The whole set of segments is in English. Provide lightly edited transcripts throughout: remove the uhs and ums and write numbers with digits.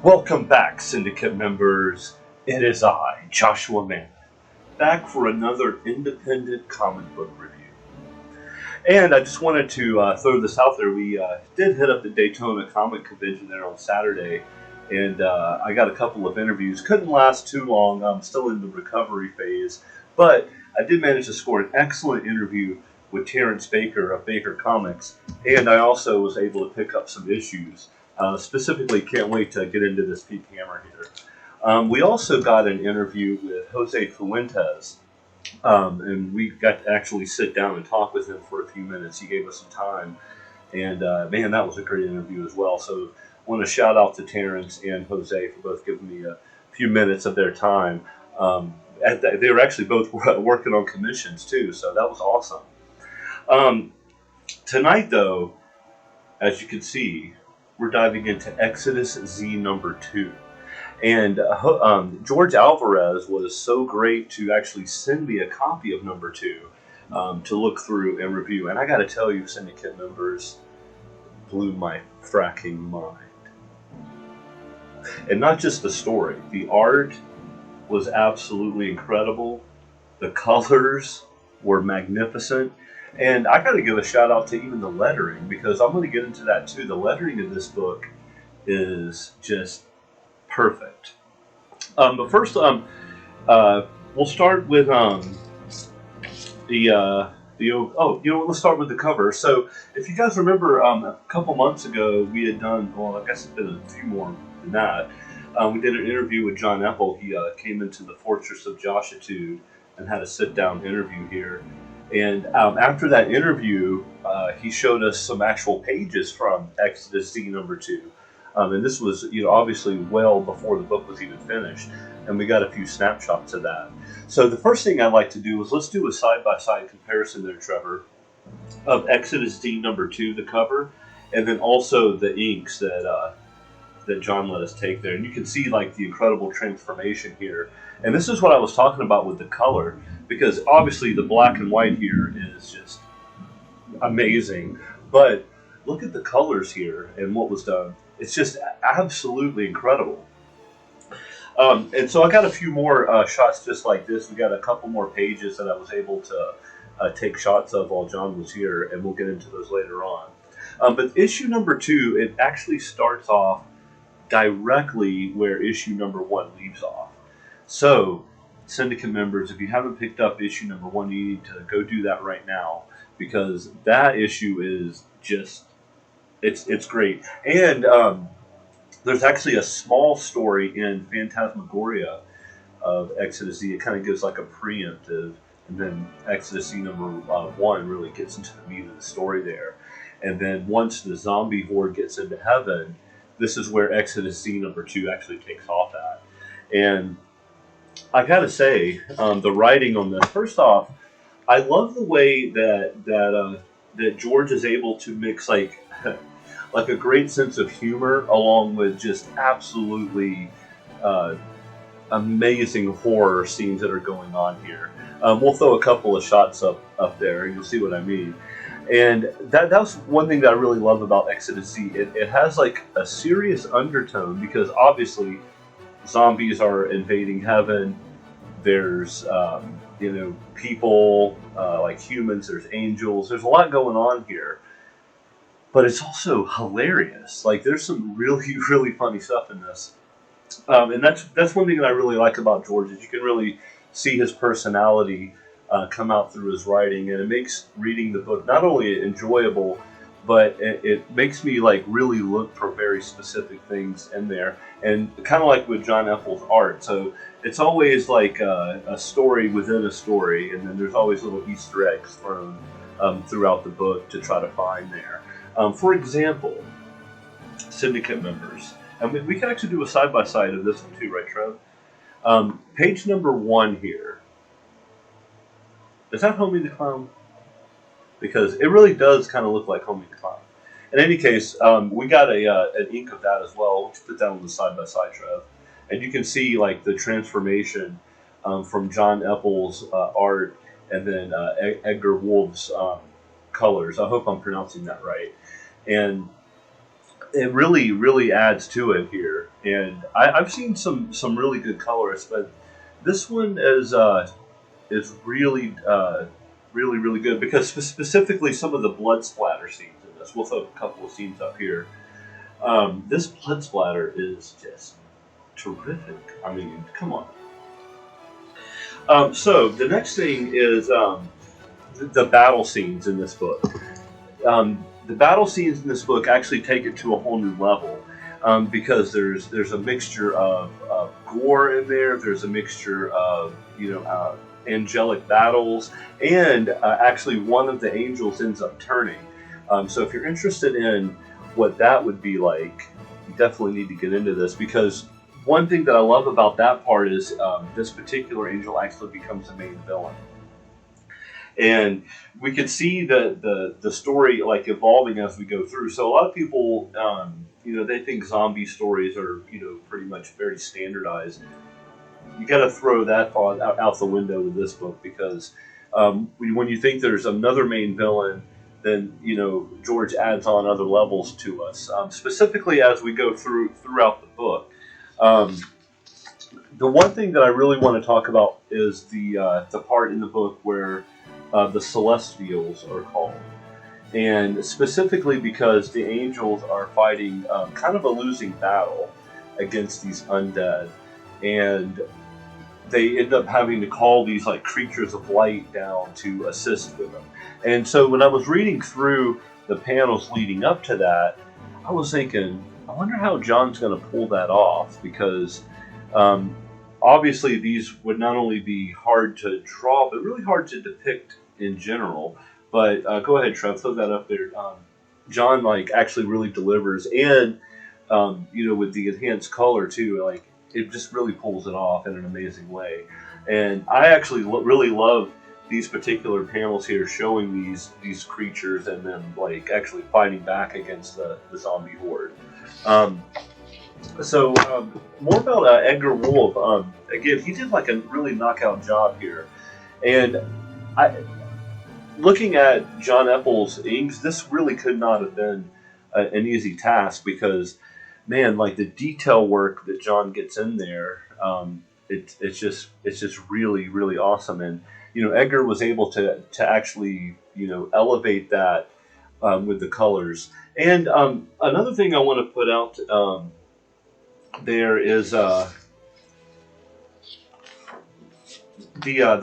Welcome back, Syndicate members. It is I, Joshua Mammoth, back for another independent comic book review. And I just wanted to throw this out there. We did hit up the Daytona Comic Convention there on Saturday, and I got a couple of interviews. Couldn't last too long. I'm still in the recovery phase, but I did manage to score an excellent interview with Terrence Baker of Baker Comics, and I also was able to pick up some issues. Specifically, can't wait to get into this Pete Hammer here. We also got an interview with Jose Fuentes, and we got to actually sit down and talk with him for a few minutes. He gave us some time, and man, that was a great interview as well. So I want to shout out to Terrence and Jose for both giving me a few minutes of their time. They were actually both working on commissions too, so that was awesome. Tonight, though, as you can see, we're diving into Exodus Z number 2. And Jorge Alvarez was so great to actually send me a copy of number 2 to look through and review. And I got to tell you, Syndicate members, blew my fracking mind. And not just the story. The art was absolutely incredible. The colors were magnificent. And I got to give a shout out to even the lettering, because I'm going to get into that too. The lettering of this book is just perfect. But first, we'll start with let's start with the cover. So if you guys remember, a couple months ago we had done, well, I guess it's been a few more than that. We did an interview with John Epple. He came into the Fortress of Joshitude and had a sit-down interview here. And after that interview, he showed us some actual pages from Exodus Z number 2. And this was, obviously well before the book was even finished. And we got a few snapshots of that. So the first thing I'd like to do is let's do a side-by-side comparison there, Trevor, of Exodus Z number 2, the cover, and then also the inks that John let us take there. And you can see like the incredible transformation here. And this is what I was talking about with the color, because obviously the black and white here is just amazing. But look at the colors here and what was done. It's just absolutely incredible. And so I got a few more shots just like this. We got a couple more pages that I was able to take shots of while John was here, and we'll get into those later on. But issue number 2, it actually starts off directly where issue number 1 leaves off. So, Syndicate members, if you haven't picked up issue number 1, you need to go do that right now, because that issue is just, it's great. And there's actually a small story in Phantasmagoria of Exodus Z. It kind of gives like a preemptive, and then Exodus Z number 1 really gets into the meat of the story there. And then once the zombie horde gets into heaven, this is where Exodus Z number 2 actually takes off at. And I gotta say, the writing on this. First off, I love the way that George is able to mix like a great sense of humor along with just absolutely amazing horror scenes that are going on here. We'll throw a couple of shots up there, and you'll see what I mean. And that's one thing that I really love about Exodus Z. It has like a serious undertone, because obviously zombies are invading heaven. There's people like humans. There's angels. There's a lot going on here, but it's also hilarious. Like there's some really really funny stuff in this, and that's one thing that I really like about George, is you can really see his personality come out through his writing, and it makes reading the book not only enjoyable, but it makes me like really look for very specific things in there, and kind of like with John Epple's art. So it's always like a story within a story, and then there's always little Easter eggs thrown throughout the book to try to find there. For example, Syndicate members, and we can actually do a side-by-side of this one too, right, Trev? Page number 1 here. Is that Homie the Clown? Because it really does kind of look like Homie the Clown. In any case, we got an ink of that as well. Let's put that on the side-by-side, Trev. And you can see like the transformation from John Epple's art, and then Edgar Wolv's colors. I hope I'm pronouncing that right. And it really, really adds to it here. and I've seen some really good colorists, but this one is really good because specifically some of the blood splatter scenes in this. We'll throw a couple of scenes up here. This blood splatter is just terrific. I mean, come on. So the next thing is the battle scenes in this book. The battle scenes in this book actually take it to a whole new level because there's a mixture of gore in there. There's a mixture of angelic battles, and actually one of the angels ends up turning. So if you're interested in what that would be like, you definitely need to get into this, because one thing that I love about that part is this particular angel actually becomes the main villain. And we could see the story like evolving as we go through. So a lot of people, they think zombie stories are, pretty much very standardized. You got to throw that thought out the window with this book, because when you think there's another main villain, then George adds on other levels to us. Specifically, as we go throughout the book, the one thing that I really want to talk about is the part in the book where the Celestials are called, and specifically because the angels are fighting kind of a losing battle against these undead, and they end up having to call these like creatures of light down to assist with them. And so when I was reading through the panels leading up to that, I was thinking, I wonder how John's going to pull that off, because obviously these would not only be hard to draw, but really hard to depict in general. But go ahead, Trev, throw that up there. John actually really delivers, and with the enhanced color too, it just really pulls it off in an amazing way. And I actually really love these particular panels here showing these creatures and them actually fighting back against the zombie horde. So more about Edgar Wolv. Again, he did a really knockout job here. And looking at John Epple's inks, this really could not have been an easy task, because man, the detail work that John gets in there, it's just really, really awesome. And Edgar was able to actually elevate that with the colors. And another thing I want to put out there is the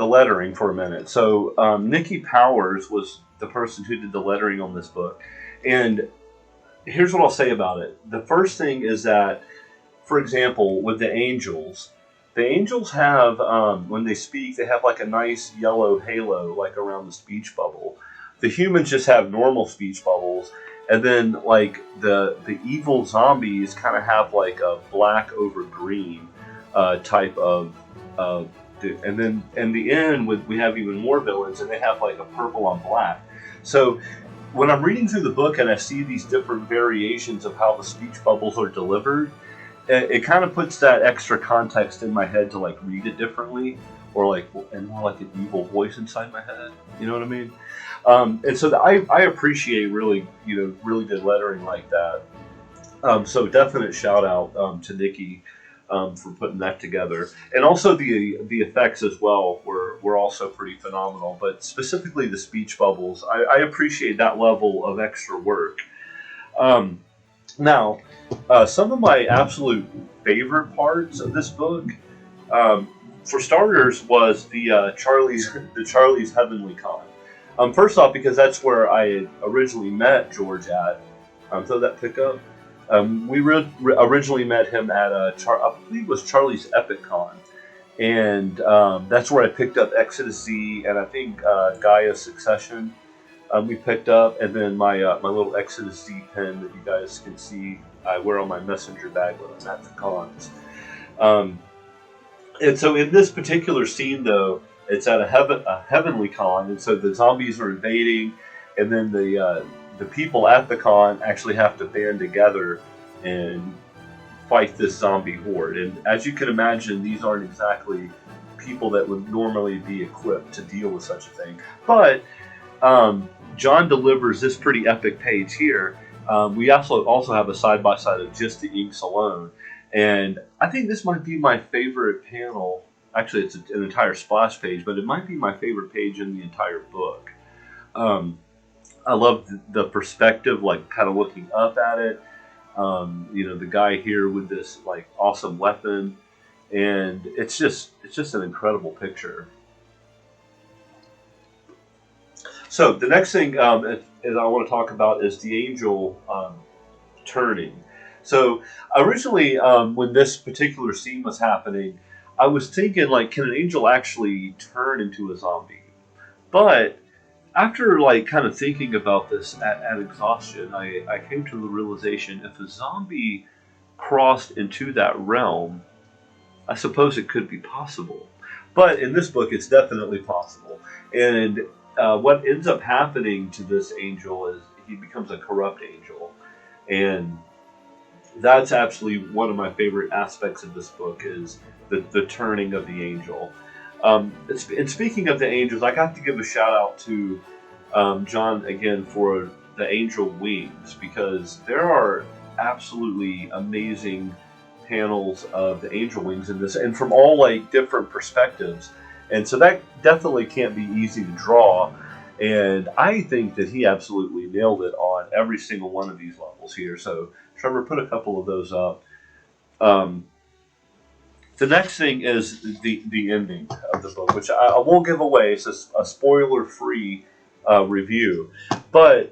lettering for a minute. So Nikki Powers was the person who did the lettering on this book, and here's what I'll say about it. The first thing is that, for example, with the angels have, when they speak, they have a nice yellow halo around the speech bubble. The humans just have normal speech bubbles, and then the evil zombies kind of have a black over green type of and then in the end we have even more villains, and they have a purple on black. So when I'm reading through the book and I see these different variations of how the speech bubbles are delivered, it kind of puts that extra context in my head to read it differently, or and more an evil voice inside my head. You know what I mean? And so I appreciate really good lettering like that. So definite shout out to Nikki for putting that together, and also the effects as well were also pretty phenomenal. But specifically the speech bubbles, I appreciate that level of extra work. Now, some of my absolute favorite parts of this book, for starters, was the Charlie's Heavenly Con. First off, because that's where I had originally met George at. Throw that pickup. We originally met him at I believe it was Charlie's Epic Con, and that's where I picked up Exodus Z, and I think Gaia Succession. We picked up, and then my little Exodus Z pen that you guys can see I wear on my messenger bag when I'm at the cons. And so in this particular scene, though, it's at a heavenly con, and so the zombies are invading, and then the people at the con actually have to band together and fight this zombie horde. And as you can imagine, these aren't exactly people that would normally be equipped to deal with such a thing. But John delivers this pretty epic page here. We also have a side-by-side of just the inks alone. And I think this might be my favorite panel. Actually, it's an entire splash page, but it might be my favorite page in the entire book. Um, I love the perspective, like kind of looking up at it. The guy here with this like awesome weapon, and it's just an incredible picture. So the next thing is I want to talk about is the angel turning. So originally, when this particular scene was happening, I was thinking like, can an angel actually turn into a zombie? But after like kind of thinking about this at exhaustion, I came to the realization if a zombie crossed into that realm, I suppose it could be possible. But in this book, it's definitely possible. And what ends up happening to this angel is he becomes a corrupt angel. And that's absolutely one of my favorite aspects of this book is the turning of the angel. And speaking of the angels, I got to give a shout out to John again for the angel wings, because there are absolutely amazing panels of the angel wings in this, and from all like different perspectives. And so that definitely can't be easy to draw. And I think that he absolutely nailed it on every single one of these levels here. So Trevor, put a couple of those up. Um, the next thing is the ending of the book, which I won't give away. It's a spoiler-free review. But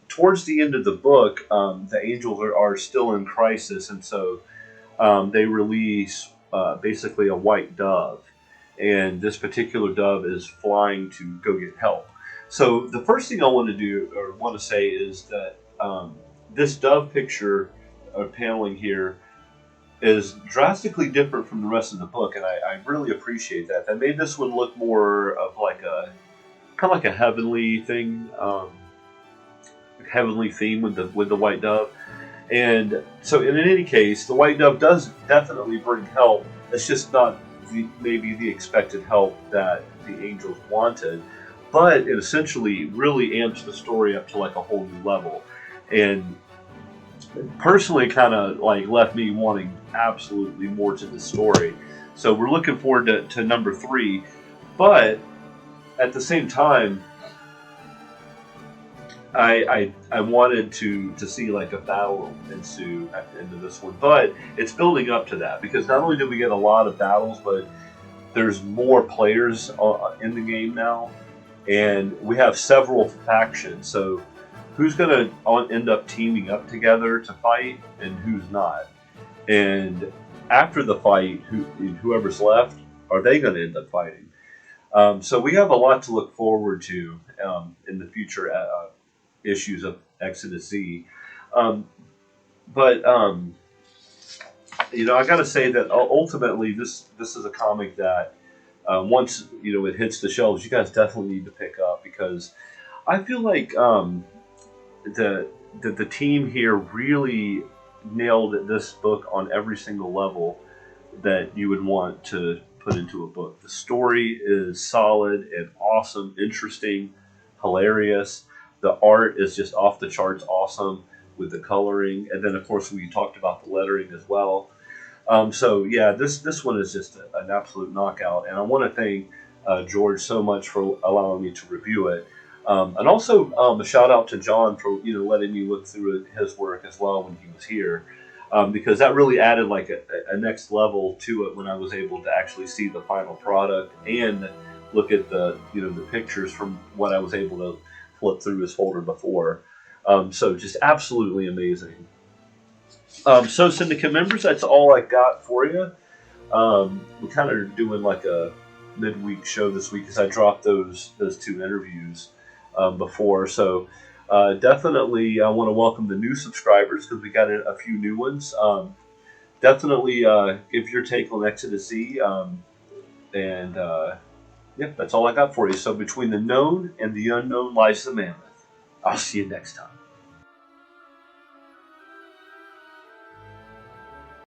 towards the end of the book, the angels are still in crisis, and so they release basically a white dove. And this particular dove is flying to go get help. So the first thing I want to do, or want to say, is that this dove picture or paneling here is drastically different from the rest of the book, and I really appreciate that. That made this one look more of like a kind of like a heavenly thing, heavenly theme with the white dove. And so, in any case, the white dove does definitely bring help. It's just not maybe the expected help that the angels wanted, but it essentially really amps the story up to like a whole new level. And personally kind of like left me wanting absolutely more to the story. So we're looking forward to number 3, but at the same time, I wanted to see like a battle ensue at the end of this one, but it's building up to that, because not only did we get a lot of battles, but there's more players in the game now, and we have several factions. So who's going to end up teaming up together to fight and who's not? And after the fight, whoever's left, are they going to end up fighting? So we have a lot to look forward to in the future issues of Exodus Z. But I got to say that ultimately this is a comic that once it hits the shelves, you guys definitely need to pick up, because I feel like the team here really nailed this book on every single level that you would want to put into a book. The story is solid and awesome, interesting, hilarious. The art is just off the charts awesome with the coloring, and then of course we talked about the lettering as well. So yeah, this one is just an absolute knockout, and I want to thank George so much for allowing me to review it. And also a shout out to John for letting me look through his work as well when he was here, because that really added like a next level to it when I was able to actually see the final product and look at the pictures from what I was able to flip through his folder before. So just absolutely amazing. So Syndicate members, that's all I got for you. We kind of doing like a midweek show this week, because I dropped those 2 interviews before. So definitely I want to welcome the new subscribers, because we got a few new ones. Definitely give your take on Exodus Z. And yeah, that's all I got for you. So between the known and the unknown lies the mammoth. I'll see you next time.